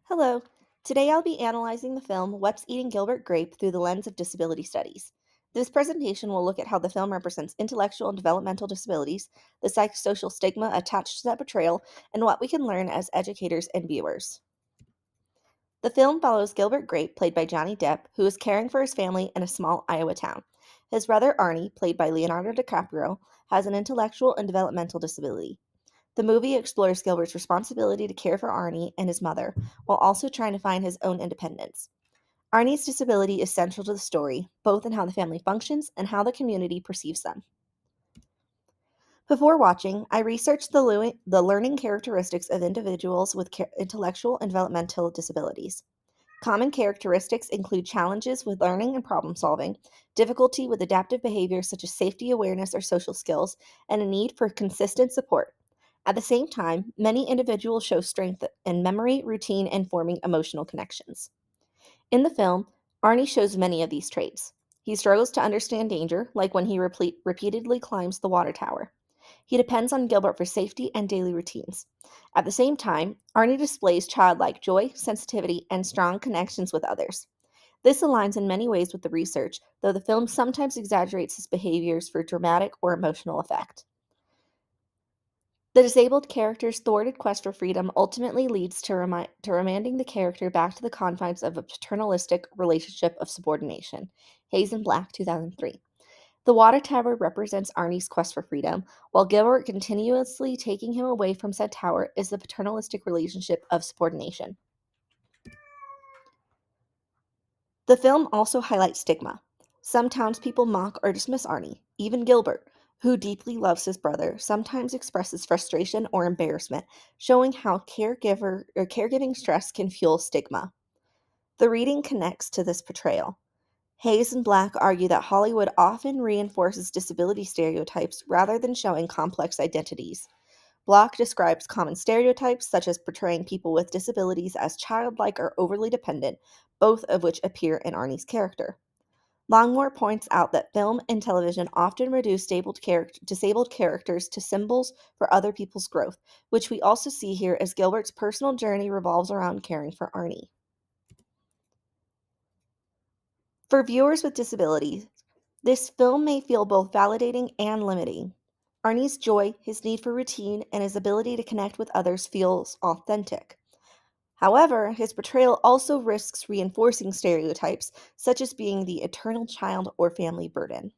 Hello. Today I'll be analyzing the film What's Eating Gilbert Grape through the lens of disability studies. This presentation will look at how the film represents intellectual and developmental disabilities, the psychosocial stigma attached to that portrayal, and what we can learn as educators and viewers. The film follows Gilbert Grape, played by Johnny Depp, who is caring for his family in a small Iowa town. His brother Arnie, played by Leonardo DiCaprio, has an intellectual and developmental disability. The movie explores Gilbert's responsibility to care for Arnie and his mother, while also trying to find his own independence. Arnie's disability is central to the story, both in how the family functions and how the community perceives them. Before watching, I researched the learning characteristics of individuals with intellectual and developmental disabilities. Common characteristics include challenges with learning and problem solving, difficulty with adaptive behaviors such as safety awareness or social skills, and a need for consistent support. At the same time, many individuals show strength in memory, routine, and forming emotional connections. In the film, Arnie shows many of these traits. He struggles to understand danger, like when he repeatedly climbs the water tower. He depends on Gilbert for safety and daily routines. At the same time, Arnie displays childlike joy, sensitivity, and strong connections with others. This aligns in many ways with the research, though the film sometimes exaggerates his behaviors for dramatic or emotional effect. The disabled character's thwarted quest for freedom ultimately leads to remanding the character back to the confines of a paternalistic relationship of subordination. Hayes and Black, 2003. The water tower represents Arnie's quest for freedom, while Gilbert continuously taking him away from said tower is the paternalistic relationship of subordination. The film also highlights stigma. Some townspeople mock or dismiss Arnie. Even Gilbert, who deeply loves his brother, sometimes expresses frustration or embarrassment, showing how caregiving stress can fuel stigma. The reading connects to this portrayal. Hayes and Black argue that Hollywood often reinforces disability stereotypes rather than showing complex identities. Block describes common stereotypes, such as portraying people with disabilities as childlike or overly dependent, both of which appear in Arnie's character. Longmore points out that film and television often reduce disabled characters to symbols for other people's growth, which we also see here as Gilbert's personal journey revolves around caring for Arnie. For viewers with disabilities, this film may feel both validating and limiting. Arnie's joy, his need for routine, and his ability to connect with others feels authentic. However, his portrayal also risks reinforcing stereotypes, such as being the eternal child or family burden.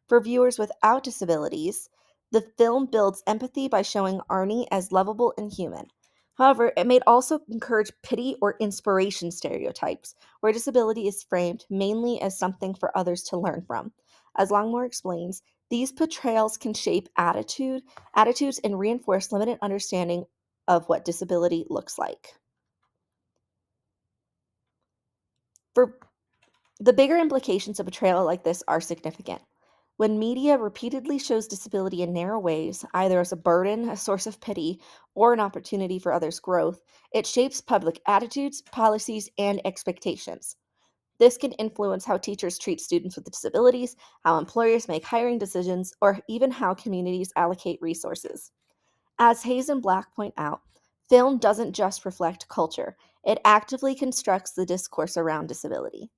For viewers without disabilities, the film builds empathy by showing Arnie as lovable and human. However, it may also encourage pity or inspiration stereotypes, where disability is framed mainly as something for others to learn from. As Longmore explains, these portrayals can shape attitudes and reinforce limited understanding of what disability looks like. For the bigger implications of a portrayal like this are significant. When media repeatedly shows disability in narrow ways, either as a burden, a source of pity, or an opportunity for others' growth, it shapes public attitudes, policies, and expectations. This can influence how teachers treat students with disabilities, how employers make hiring decisions, or even how communities allocate resources. As Hayes and Black point out, film doesn't just reflect culture, it actively constructs the discourse around disability.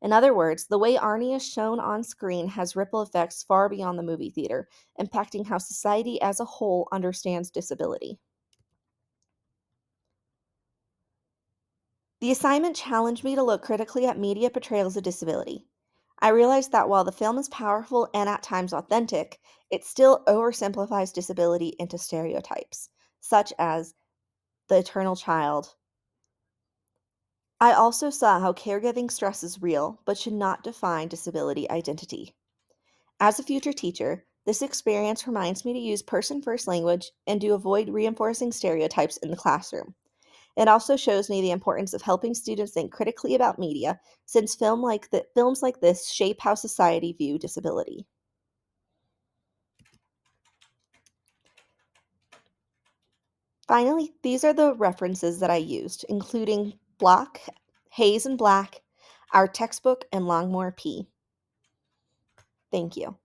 In other words, the way Arnie is shown on screen has ripple effects far beyond the movie theater, impacting how society as a whole understands disability. The assignment challenged me to look critically at media portrayals of disability. I realized that while the film is powerful and at times authentic, it still oversimplifies disability into stereotypes, such as the eternal child. I also saw how caregiving stress is real, but should not define disability identity. As a future teacher, this experience reminds me to use person first language and to avoid reinforcing stereotypes in the classroom. It also shows me the importance of helping students think critically about media, since films like this shape how society view disability. Finally, these are the references that I used, including Block, Hayes and Black, our textbook, and Longmore P. Thank you.